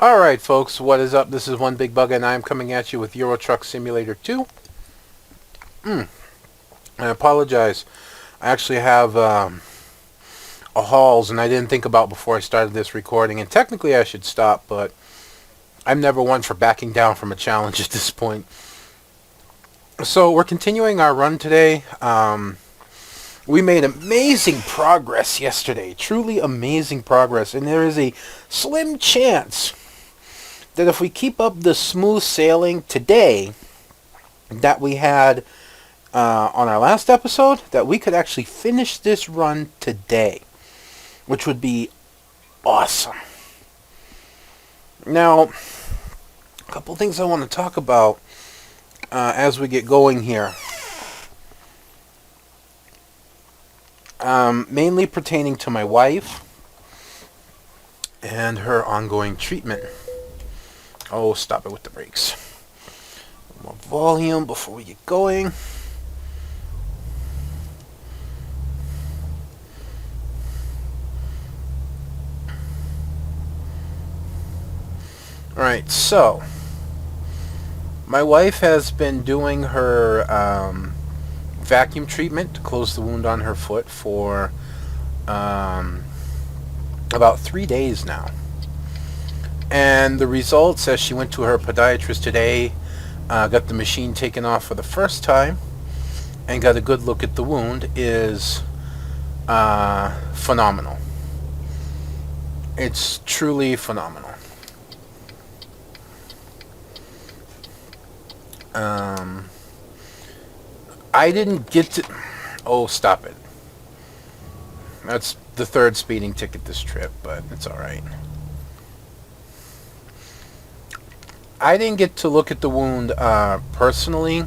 Alright folks, what is up? This is One Big Bug and I am coming at you with Euro Truck Simulator 2. I apologize. I actually have a hauls and I didn't think about before I started this recording, and technically I should stop, but I'm never one for backing down from a challenge at this point. So we're continuing our run today. We made amazing progress yesterday, truly amazing progress, and there is a slim chance that if we keep up the smooth sailing today that we had on our last episode, that we could actually finish this run today, which would be awesome. Now, a couple things I want to talk about as we get going here. Mainly pertaining to my wife and her ongoing treatment. Oh, stop it with the brakes. More volume before we get going. Alright, so my wife has been doing her vacuum treatment to close the wound on her foot for about 3 days now. And the results, as she went to her podiatrist today, got the machine taken off for the first time and got a good look at the wound, is phenomenal. It's truly phenomenal. I didn't get to... Oh, stop it. That's the third speeding ticket this trip, but it's alright. I didn't get to look at the wound personally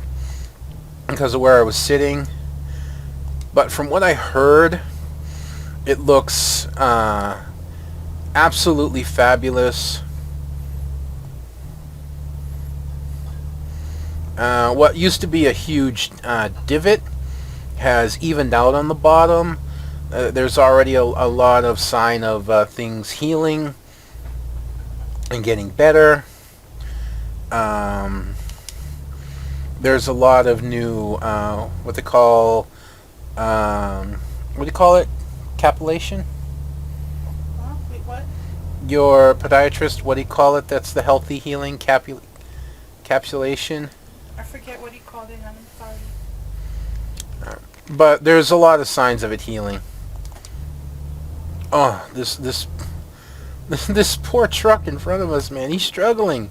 because of where I was sitting, but from what I heard, it looks absolutely fabulous. What used to be a huge divot has evened out on the bottom. There's already a lot of sign of things healing and getting better. There's a lot of new what do you call it? Capillation? Huh? Wait, what? Your podiatrist, what do you call it? That's the healthy healing capsulation. I forget what he called it. I'm sorry. But there's a lot of signs of it healing. Oh, this poor truck in front of us, man. He's struggling.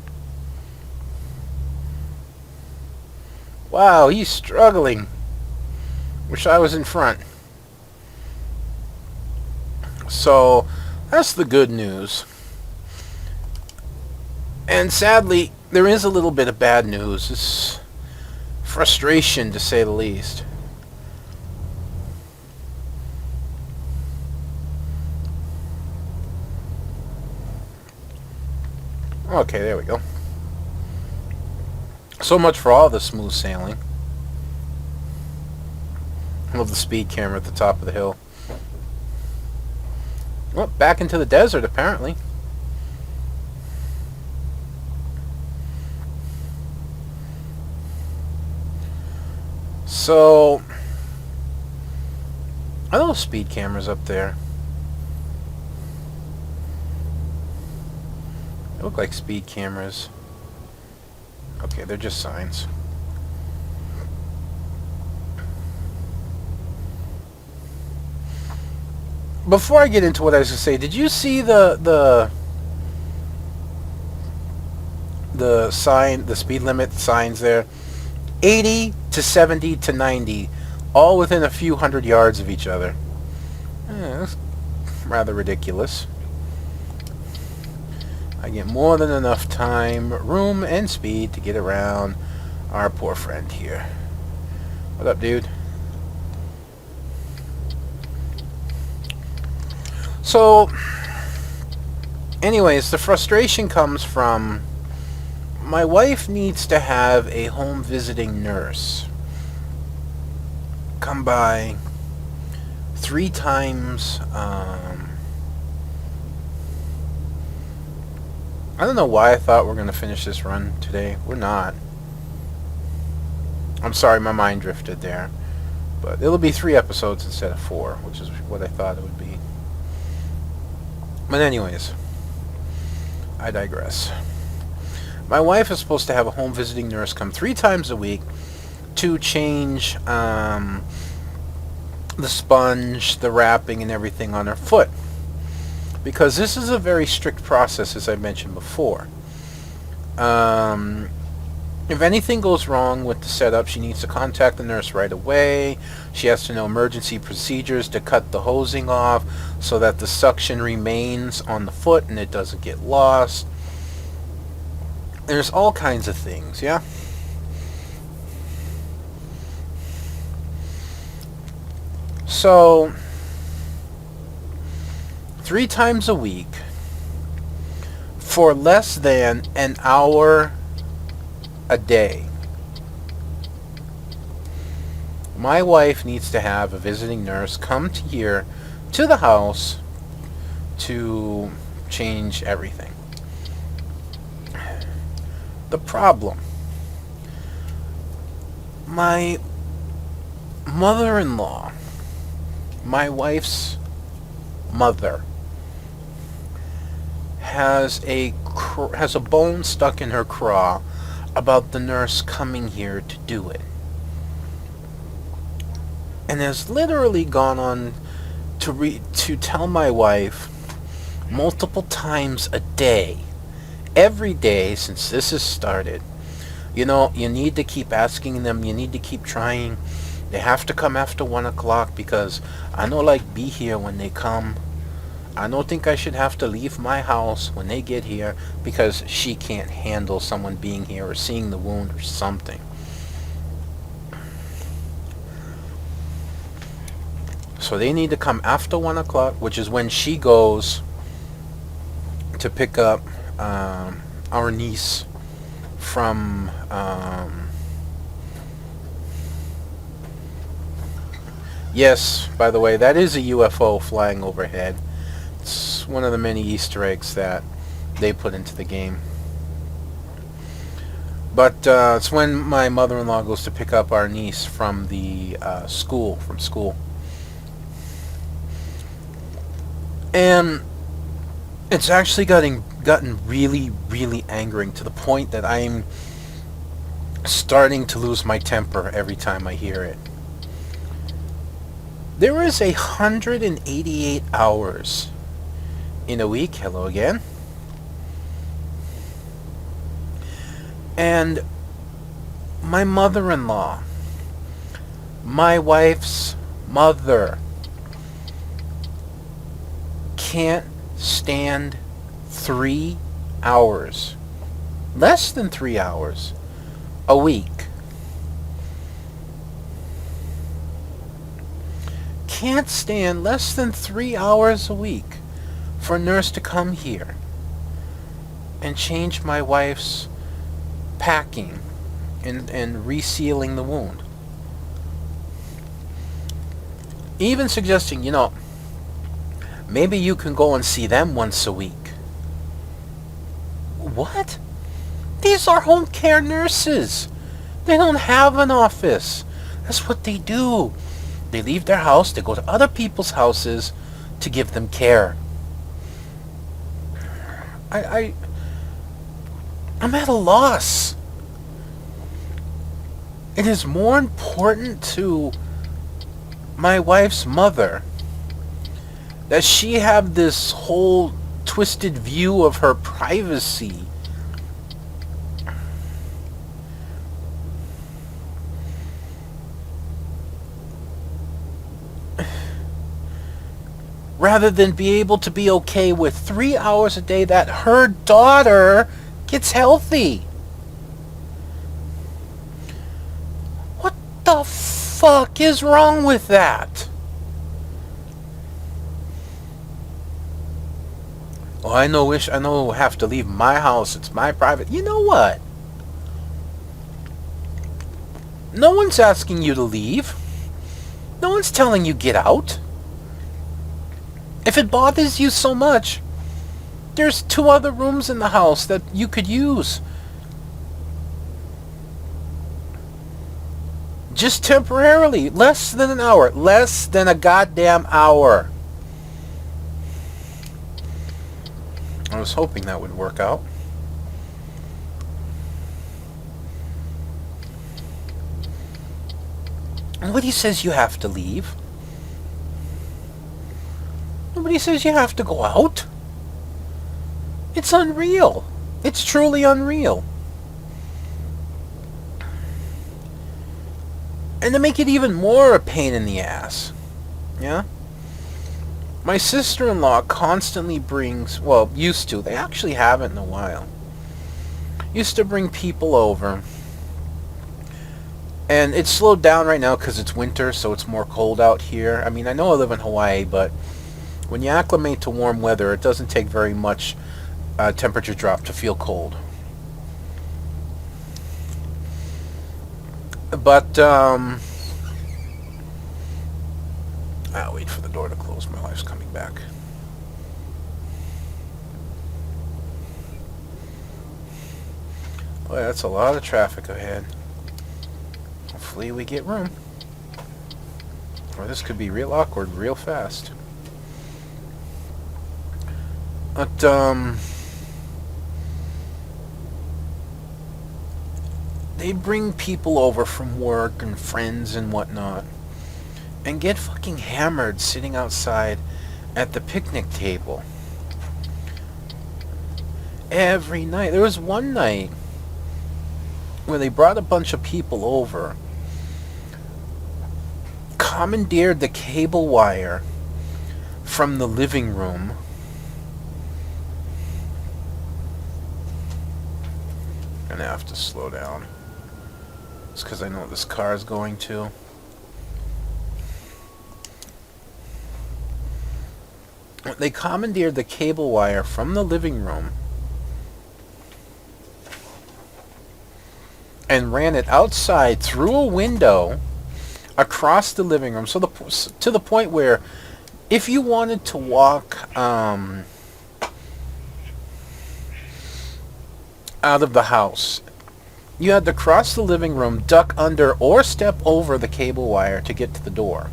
Wow, he's struggling. Wish I was in front. So, that's the good news. And sadly, there is a little bit of bad news. It's frustration, to say the least. Okay, there we go. So much for all the smooth sailing. I love the speed camera at the top of the hill. Well, back into the desert, apparently. So, are those speed cameras up there? They look like speed cameras. Okay, they're just signs. Before I get into what I was going to say, did you see the sign, the speed limit signs there? 80 to 70 to 90, all within a few hundred yards of each other. That's rather ridiculous. I get more than enough time, room, and speed to get around our poor friend here. What up, dude? So, anyways, the frustration comes from my wife needs to have a home visiting nurse come by 3 times I don't know why I thought we're going to finish this run today. We're not. I'm sorry, my mind drifted there. But it'll be 3 episodes instead of 4, which is what I thought it would be. But anyways, I digress. My wife is supposed to have a home visiting nurse come 3 times a week to change the sponge, the wrapping, and everything on her foot. Because this is a very strict process, as I mentioned before. If anything goes wrong with the setup, she needs to contact the nurse right away. She has to know emergency procedures to cut the hosing off so that the suction remains on the foot and it doesn't get lost. There's all kinds of things, yeah? So, 3 times a week for less than an hour a day, my wife needs to have a visiting nurse come here to the house to change everything. The problem, my mother-in-law, my wife's mother, has a bone stuck in her craw about the nurse coming here to do it, and has literally gone on to tell my wife multiple times a day, every day since this has started, you know, you need to keep asking them, you need to keep trying, they have to come after 1 o'clock because I don't like be here when they come. I don't think I should have to leave my house when they get here because she can't handle someone being here or seeing the wound or something. So they need to come after 1 o'clock, which is when she goes to pick up our niece from yes, by the way, that is a UFO flying overhead. It's one of the many Easter eggs that they put into the game. But it's when my mother-in-law goes to pick up our niece from the school. And it's actually gotten really, really angering to the point that I'm starting to lose my temper every time I hear it. There is 188 hours in a week. Hello again. And my mother-in-law, my wife's mother, can't stand 3 hours, less than 3 hours a week. Can't stand less than 3 hours a week for a nurse to come here and change my wife's packing and resealing the wound. Even suggesting, you know, maybe you can go and see them once a week. What? These are home care nurses. They don't have an office. That's what they do. They leave their house, they go to other people's houses to give them care. I'm at a loss. It is more important to my wife's mother that she have this whole twisted view of her privacy rather than be able to be okay with 3 hours a day that her daughter gets healthy. What the fuck is wrong with that? Oh, I know I have to leave my house. It's my private. You know what? No one's asking you to leave. No one's telling you get out. If it bothers you so much, There's 2 other rooms in the house that you could use. Just temporarily. Less than an hour. Less than a goddamn hour. I was hoping that would work out. Nobody says you have to leave. Nobody says you have to go out. It's unreal. It's truly unreal. And to make it even more a pain in the ass, yeah? My sister-in-law constantly brings, well, used to, they actually haven't in a while, used to bring people over. And it's slowed down right now because it's winter, so it's more cold out here. I mean, I know I live in Hawaii, but when you acclimate to warm weather, it doesn't take very much temperature drop to feel cold. But, I'll wait for the door to close. My wife's coming back. Boy, that's a lot of traffic ahead. Hopefully we get room. Or this could be real awkward real fast. But, they bring people over from work and friends and whatnot and get fucking hammered sitting outside at the picnic table. Every night. There was one night where they brought a bunch of people over, commandeered the cable wire from the living room, I'm gonna have to slow down. It's because I know what this car is going to. They commandeered the cable wire from the living room and ran it outside through a window across the living room. So to the point where if you wanted to walk out of the house, you had to cross the living room, duck under, or step over the cable wire to get to the door.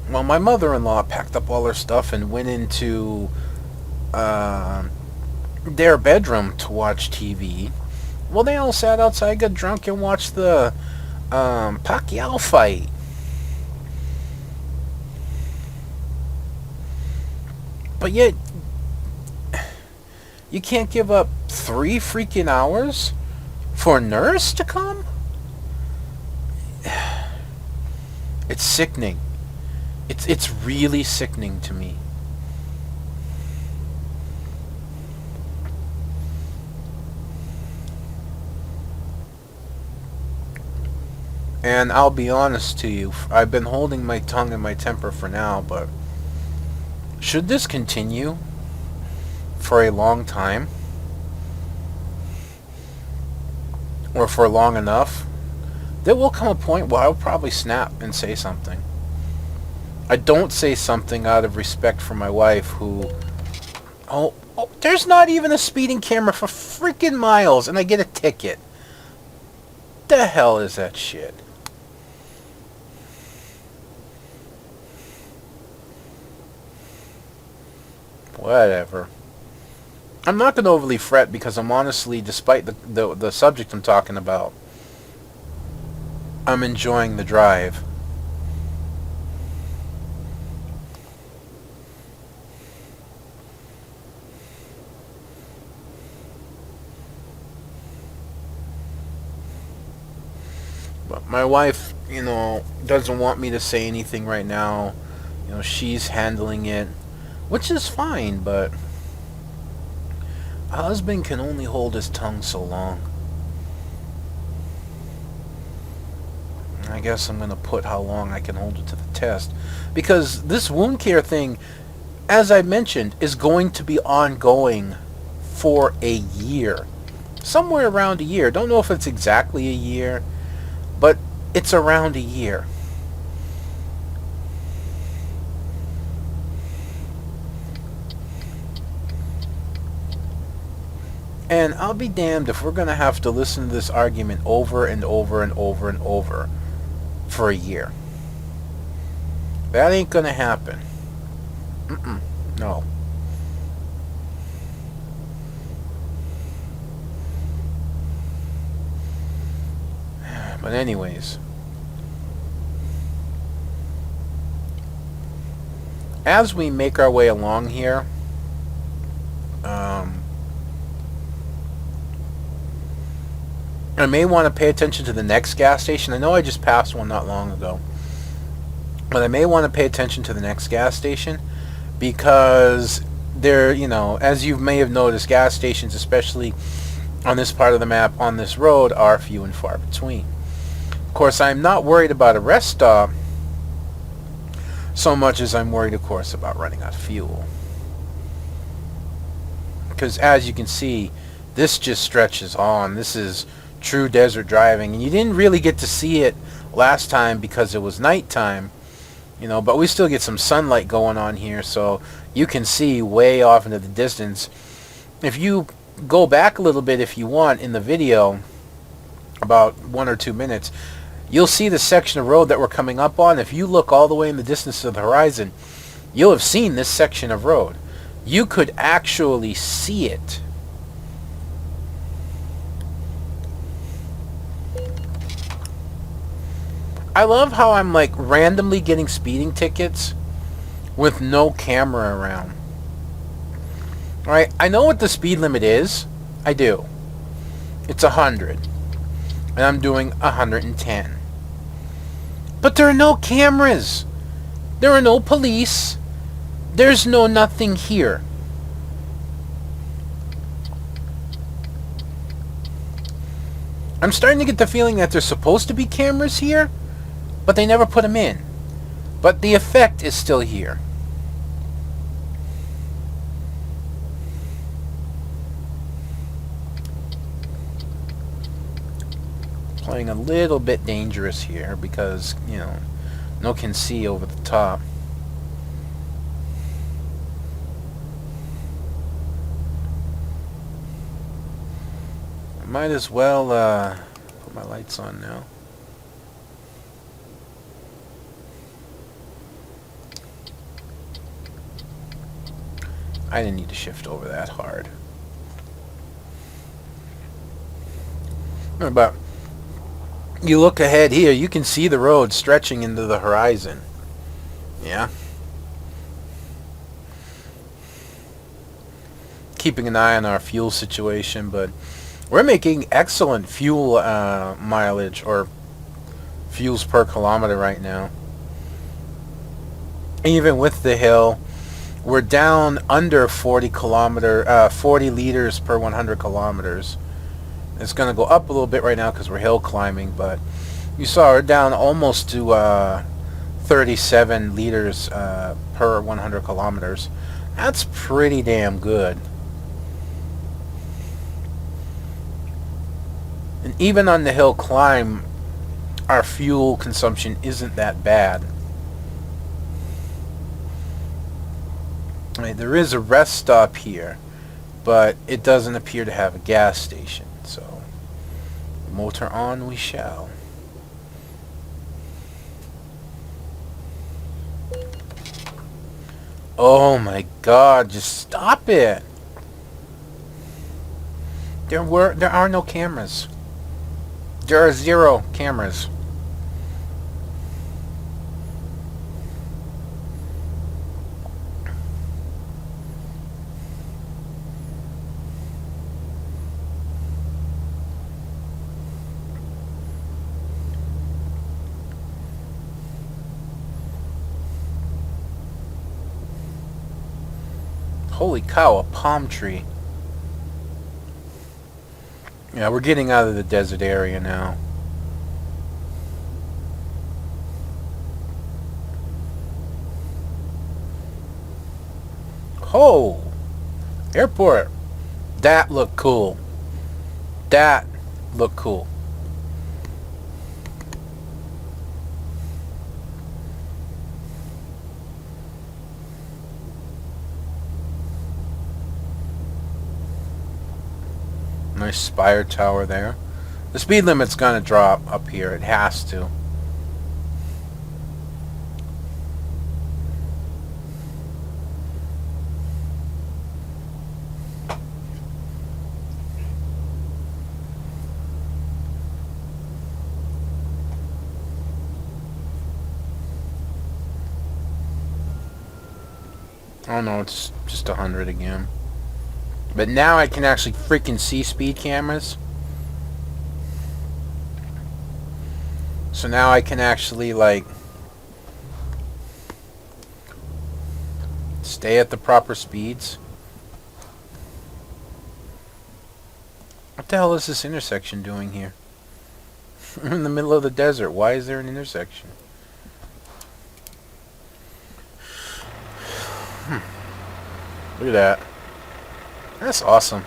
Well, my mother-in-law packed up all her stuff and went into their bedroom to watch TV. Well, they all sat outside, got drunk, and watched the Pacquiao fight. But yet, you can't give up 3 freaking hours for a nurse to come? It's sickening. It's really sickening to me. And I'll be honest to you, I've been holding my tongue and my temper for now, but should this continue for a long time, or for long enough, there will come a point where I'll probably snap and say something. I don't say something out of respect for my wife, who, oh, there's not even a speeding camera for freaking miles, and I get a ticket. The hell is that shit? Whatever. I'm not going to overly fret because I'm honestly, despite the subject I'm talking about, I'm enjoying the drive. But my wife, doesn't want me to say anything right now. She's handling it, which is fine, but a husband can only hold his tongue so long. I guess I'm going to put how long I can hold it to the test. Because this wound care thing, as I mentioned, is going to be ongoing for a year. Somewhere around a year. Don't know if it's exactly a year, but it's around a year. And I'll be damned if we're going to have to listen to this argument over and over and over and over for a year. That ain't going to happen. No. But anyways, as we make our way along here, I may want to pay attention to the next gas station. I know I just passed one not long ago, but I may want to pay attention to the next gas station because there, as you may have noticed, gas stations, especially on this part of the map, on this road, are few and far between. Of course, I'm not worried about a rest stop so much as I'm worried, of course, about running out of fuel. Because as you can see, this just stretches on. This is true desert driving, and you didn't really get to see it last time because it was nighttime, but we still get some sunlight going on here, so you can see way off into the distance. If you go back a little bit, if you want, in the video, about 1 or 2 minutes, you'll see the section of road that we're coming up on. If you look all the way in the distance of the horizon, you'll have seen this section of road. You could actually see it. I love how I'm like randomly getting speeding tickets with no camera around. Alright, I know what the speed limit is. I do. It's 100. And I'm doing 110. But there are no cameras. There are no police. There's no nothing here. I'm starting to get the feeling that there's supposed to be cameras here, but they never put them in. But the effect is still here. Playing a little bit dangerous here because, no can see over the top. I might as well put my lights on now. I didn't need to shift over that hard. But you look ahead here, you can see the road stretching into the horizon. Yeah. Keeping an eye on our fuel situation, but we're making excellent fuel mileage, or fuels per kilometer right now. Even with the hill, we're down under 40 liters per 100 kilometers. It's going to go up a little bit right now because we're hill climbing, but you saw we're down almost to 37 liters per 100 kilometers. That's pretty damn good. And even on the hill climb, our fuel consumption isn't that bad. Right, there is a rest stop here, but it doesn't appear to have a gas station, so motor on we shall. Oh my God, just stop it. There are no cameras. There are 0 cameras. Holy cow, a palm tree. Yeah, we're getting out of the desert area now. Oh! Airport! That looked cool. That looked cool. Nice spire tower there. The speed limit's gonna drop up here. It has to. Oh no, it's just 100 again. But now I can actually freaking see speed cameras. So now I can actually, like, stay at the proper speeds. What the hell is this intersection doing here? I'm in the middle of the desert. Why is there an intersection? Look at that. That's awesome.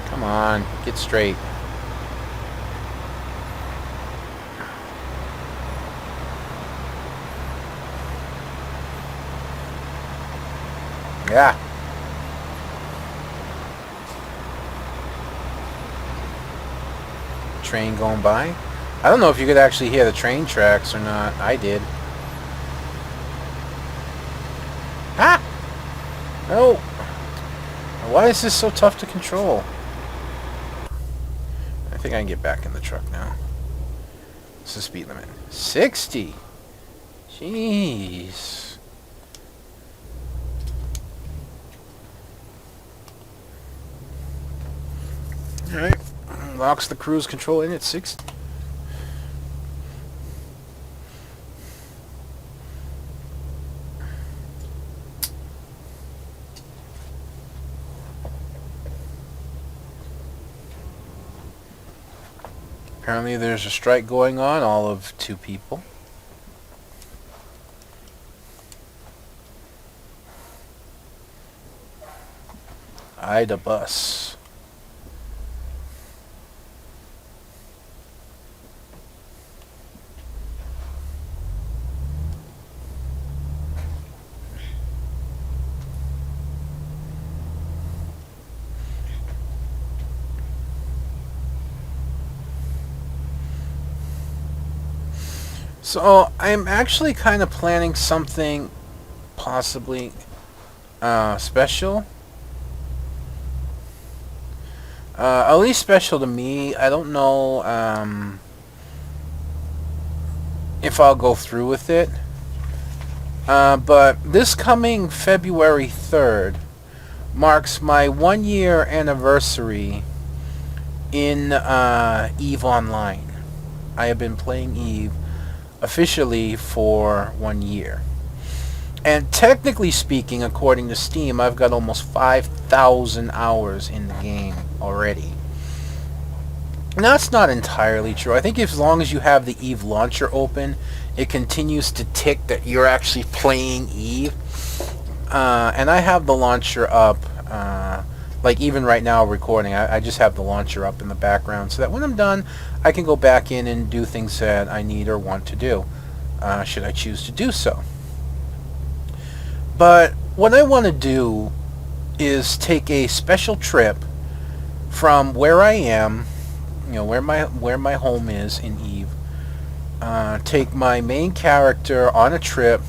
Come on, get straight. Yeah. Train going by. I don't know if you could actually hear the train tracks or not. I did. Ah! No! Why is this so tough to control? I think I can get back in the truck now. What's the speed limit? 60! Jeez. Alright. Locks the cruise control in at 60. Apparently there's a strike going on, all of 2 people. Ida bus. So I'm actually kind of planning something possibly special. At least special to me. I don't know if I'll go through with it. But this coming February 3rd marks my 1-year anniversary in EVE Online. I have been playing EVE officially for 1 year. And technically speaking, according to Steam, I've got almost 5,000 hours in the game already. Now, that's not entirely true. I think as long as you have the EVE launcher open, it continues to tick that you're actually playing EVE. And I have the launcher up, like even right now recording, I just have the launcher up in the background so that when I'm done, I can go back in and do things that I need or want to do, should I choose to do so. But what I want to do is take a special trip from where I am, you know, where my home is in EVE, take my main character on a trip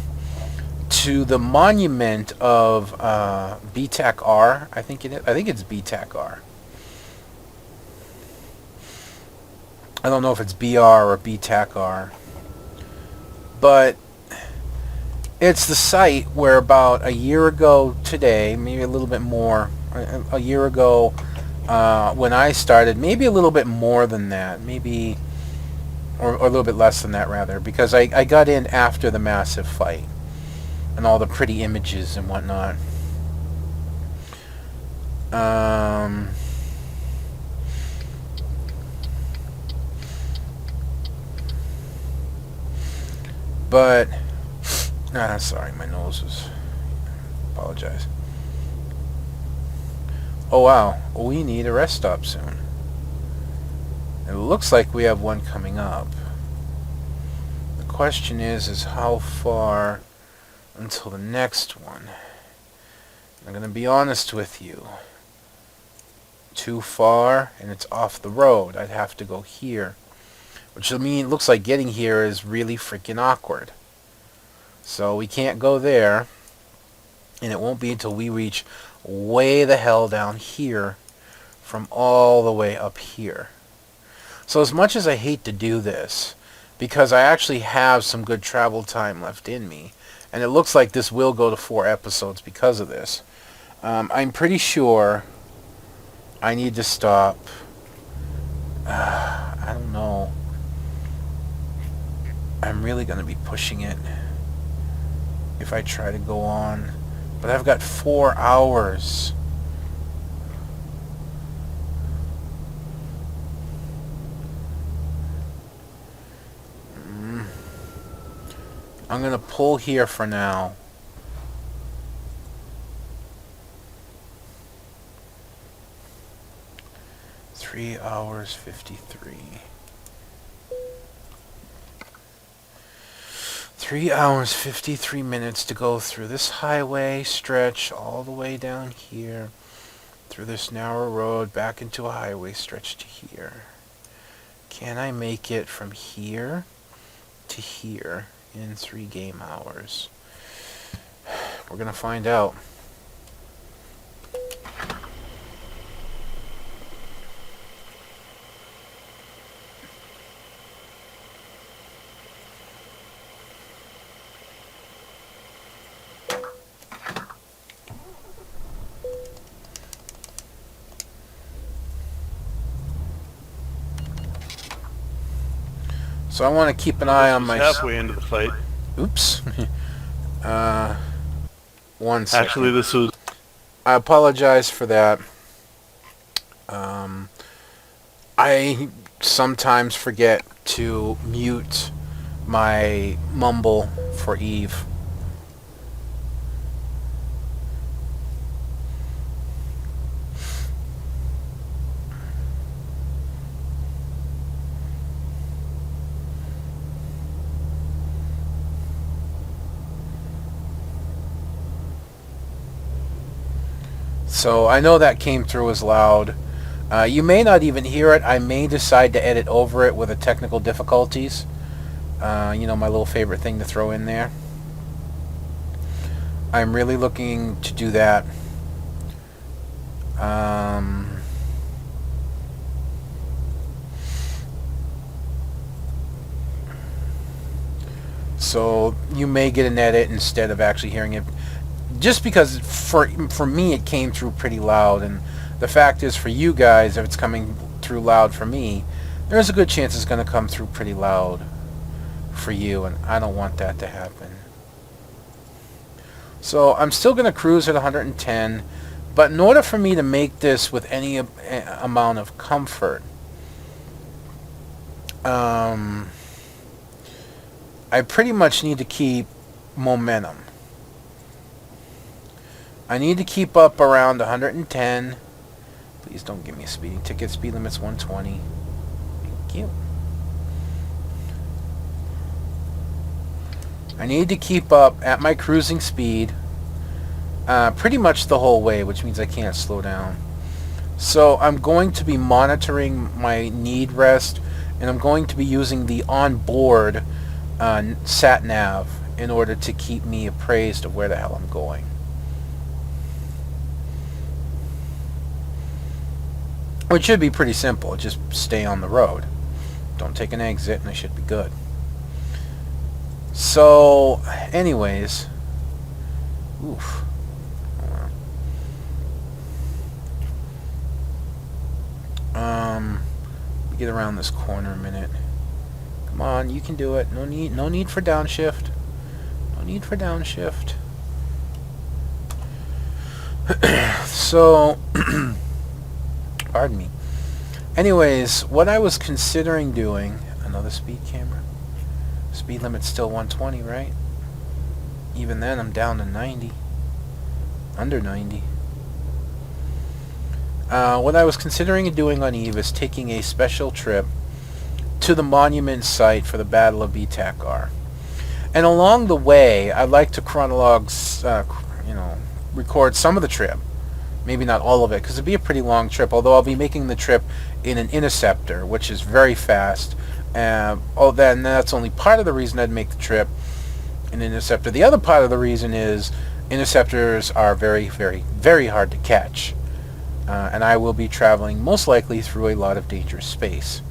to the monument of BTAC R. I think it's BTAC R. I don't know if it's BR or BTAC R. But it's the site where about a year ago today, maybe a little bit more, a year ago when I started, maybe a little bit more than that, maybe, or a little bit less than that rather, because I got in after the massive fight and all the pretty images and whatnot. But sorry, my nose is, apologize. Oh wow, we need a rest stop soon. It looks like we have one coming up. The question is how far until the next one? I'm going to be honest with you. Too far, and it's off the road. I'd have to go here. Which will mean it looks like getting here is really freaking awkward. So we can't go there. And it won't be until we reach way the hell down here from all the way up here. So as much as I hate to do this, because I actually have some good travel time left in me, and it looks like this will go to 4 episodes because of this, I'm pretty sure I need to stop. I don't know. I'm really going to be pushing it if I try to go on. But I've got 4 hours. I'm going to pull here for now. Three hours 53. 3 hours 53 minutes to go through this highway stretch all the way down here, through this narrow road back into a highway stretch to here. Can I make it from here to here in 3 game hours? We're gonna find out. So I want to keep an eye on my... halfway into the fight. Oops. 1 second. Actually, this was... I apologize for that. I sometimes forget to mute my mumble for Eve. So I know that came through as loud. You may not even hear it. I may decide to edit over it with the technical difficulties. You know, my little favorite thing to throw in there. I'm really looking to do that. So you may get an edit instead of actually hearing it. Just because for me it came through pretty loud, and the fact is for you guys, if it's coming through loud for me, there's a good chance it's going to come through pretty loud for you, and I don't want that to happen. So I'm still going to cruise at 110, but in order for me to make this with any amount of comfort, I pretty much need to keep momentum. I need to keep up around 110. Please don't give me a speeding ticket. Speed limit's 120. Thank you. I need to keep up at my cruising speed pretty much the whole way, which means I can't slow down. So I'm going to be monitoring my need rest, and I'm going to be using the onboard sat nav in order to keep me appraised of where the hell I'm going. Which should be pretty simple. Just stay on the road. Don't take an exit and I should be good. So, anyways. Oof. Get around this corner a minute. Come on, you can do it. No need for downshift. No need for downshift. So, pardon me. Anyways, what I was considering doing, another speed camera. Speed limit's still 120, right? Even then, I'm down to 90. Under 90. What I was considering doing on Eve is taking a special trip to the monument site for the Battle of Itakar. And along the way, I'd like to record some of the trip. Maybe not all of it, because it'd be a pretty long trip, although I'll be making the trip in an Interceptor, which is very fast. Then that's only part of the reason I'd make the trip in an Interceptor. The other part of the reason is Interceptors are very, very, very hard to catch. And I will be traveling most likely through a lot of dangerous space.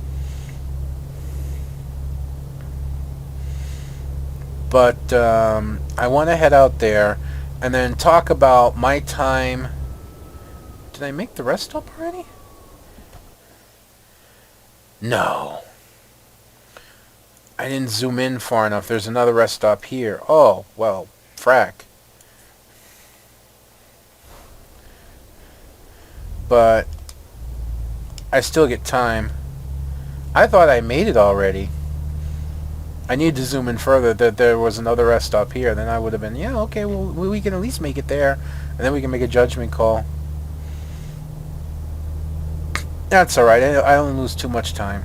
But I want to head out there and then talk about my time. Did I make the rest stop already? No. I didn't zoom in far enough. There's another rest stop here. Oh, well, frack. But I still get time. I thought I made it already. I need to zoom in further that there was another rest stop here. Then I would have been, yeah, okay, well, we can at least make it there. And then we can make a judgment call. That's alright. I don't lose too much time.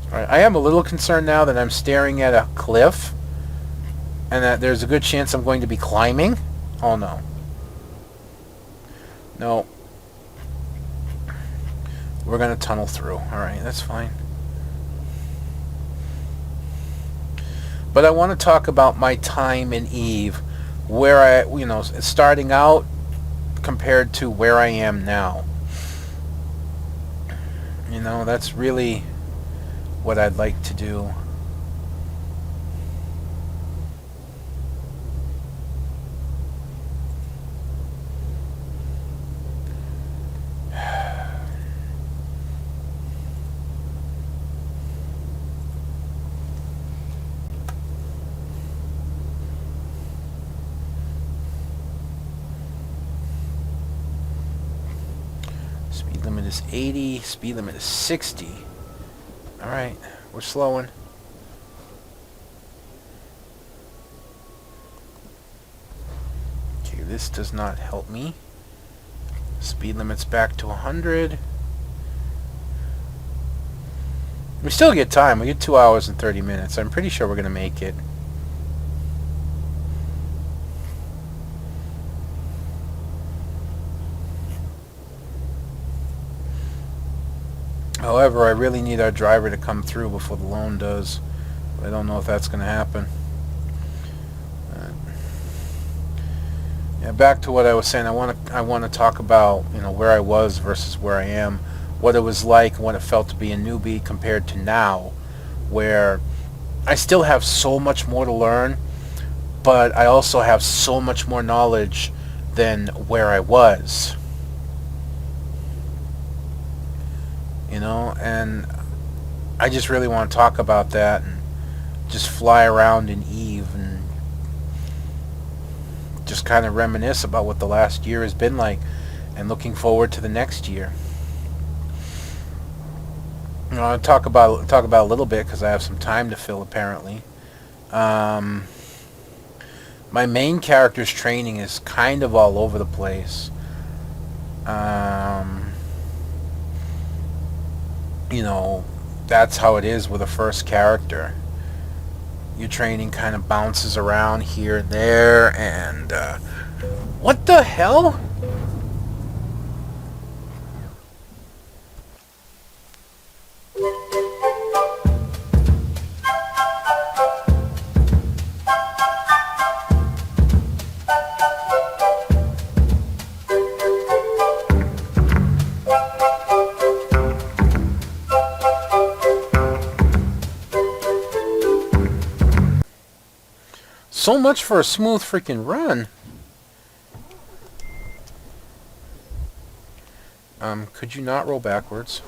Alright, I am a little concerned now that I'm staring at a cliff. And that there's a good chance I'm going to be climbing. Oh, no. No. We're going to tunnel through. Alright, that's fine. But I want to talk about my time in Eve. Where starting out compared to where I am now. That's really what I'd like to do. Speed limit is 80. Speed limit is 60. Alright, we're slowing. Okay, this does not help me. Speed limit's back to 100. We still get time. We get 2 hours and 30 minutes. I'm pretty sure we're going to make it. However, I really need our driver to come through before the loan does. I don't know if that's going to happen. Yeah, back to what I was saying. I want to talk about where I was versus where I am, what it was like, what it felt to be a newbie compared to now, where I still have so much more to learn, but I also have so much more knowledge than where I was. And I just really want to talk about that and just fly around in Eve and just kind of reminisce about what the last year has been like and looking forward to the next year. I'll talk about it a little bit because I have some time to fill apparently. My main character's training is kind of all over the place. That's how it is with a first character. Your training kind of bounces around here and there, and what the hell? So much for a smooth freaking run. Could you not roll backwards?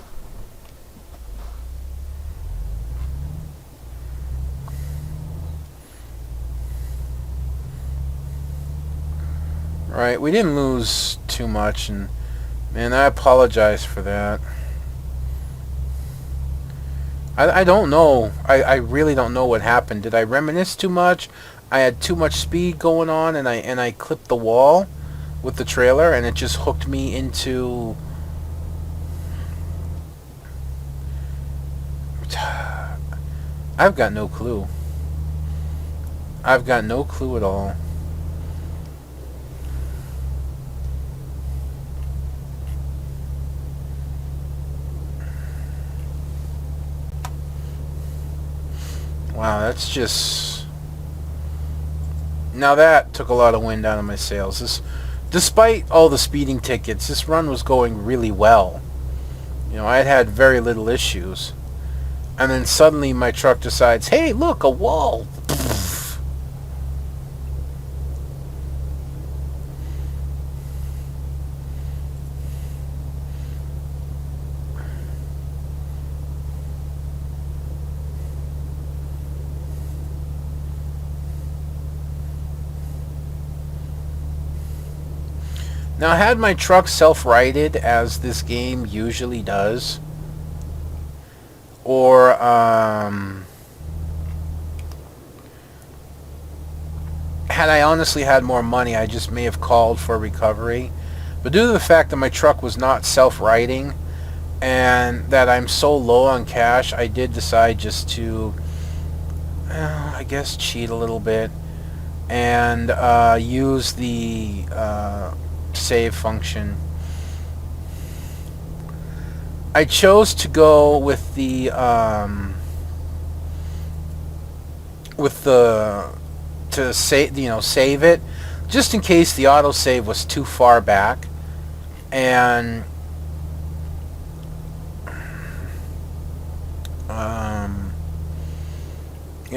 Right, we didn't lose too much, and man, I apologize for that. I don't know. I really don't know what happened. Did I reminisce too much? I had too much speed going on, and I clipped the wall, with the trailer, and it just hooked me into... I've got no clue. I've got no clue at all. Wow, that's just... Now that took a lot of wind out of my sails. Despite all the speeding tickets, this run was going really well. You know, I had very little issues. And then suddenly my truck decides, hey, look, a wall. Now, had my truck self-righted, as this game usually does, or, had I honestly had more money, I just may have called for recovery. But due to the fact that my truck was not self-righting, and that I'm so low on cash, I did decide just to, I guess, cheat a little bit, and use the save function. I chose to go with the to save, save it, just in case the autosave was too far back, and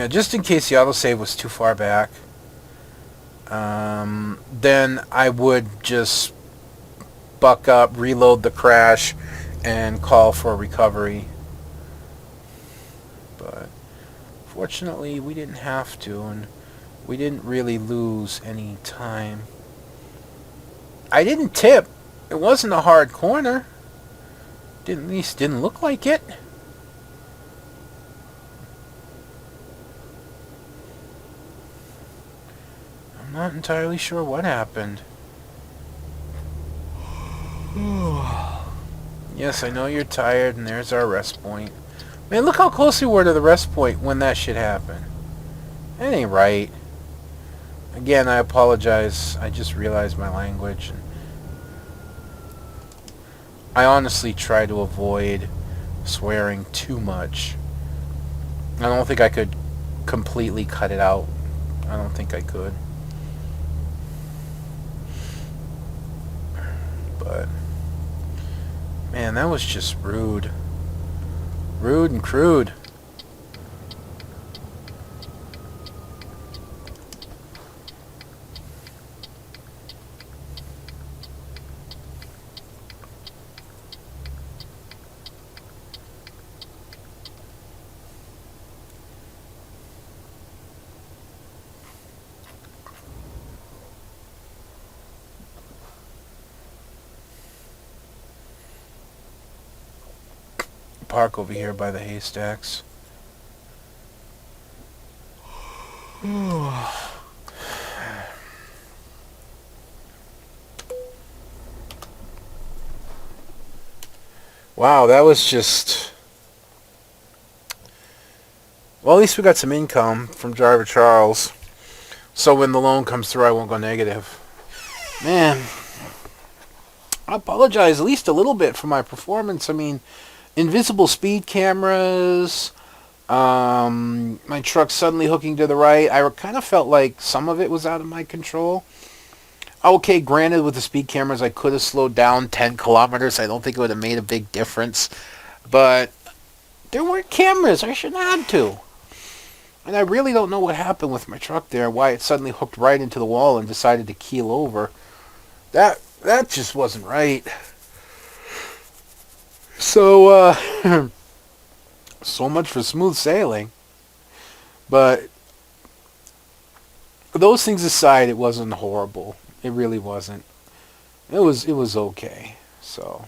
just in case the autosave was too far back. Then I would just buck up, reload the crash, and call for recovery. But fortunately, we didn't have to, and we didn't really lose any time. I didn't tip. It wasn't a hard corner. At least didn't look like it. I'm not entirely sure what happened. Yes, I know you're tired, and there's our rest point. Man, look how close we were to the rest point when that shit happened. That ain't right. Again, I apologize. I just realized my language. I honestly try to avoid swearing too much. I don't think I could completely cut it out. I don't think I could. But man, that was just rude. Rude and crude. Park over here by the haystacks. Wow, that was just... Well, at least we got some income from Driver Charles. So when the loan comes through, I won't go negative. Man, I apologize at least a little bit for my performance. I mean, invisible speed cameras, my truck suddenly hooking to the right. I kind of felt like some of it was out of my control. Okay, granted, with the speed cameras, I could have slowed down 10 kilometers. I don't think it would have made a big difference. But there weren't cameras. I shouldn't have had to. And I really don't know what happened with my truck there, why it suddenly hooked right into the wall and decided to keel over. That just wasn't right. So, so much for smooth sailing. But those things aside, it wasn't horrible. It really wasn't. It was okay. So,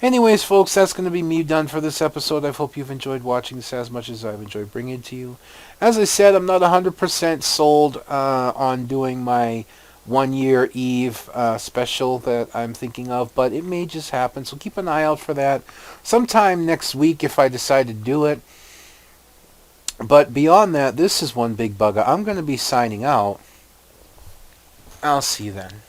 anyways, folks, that's going to be me done for this episode. I hope you've enjoyed watching this as much as I've enjoyed bringing it to you. As I said, I'm not 100% sold on doing my 1 year Eve special that I'm thinking of, but it may just happen, so keep an eye out for that sometime next week if I decide to do it. But beyond that, this is one big bugger. I'm going to be signing out. I'll see you then.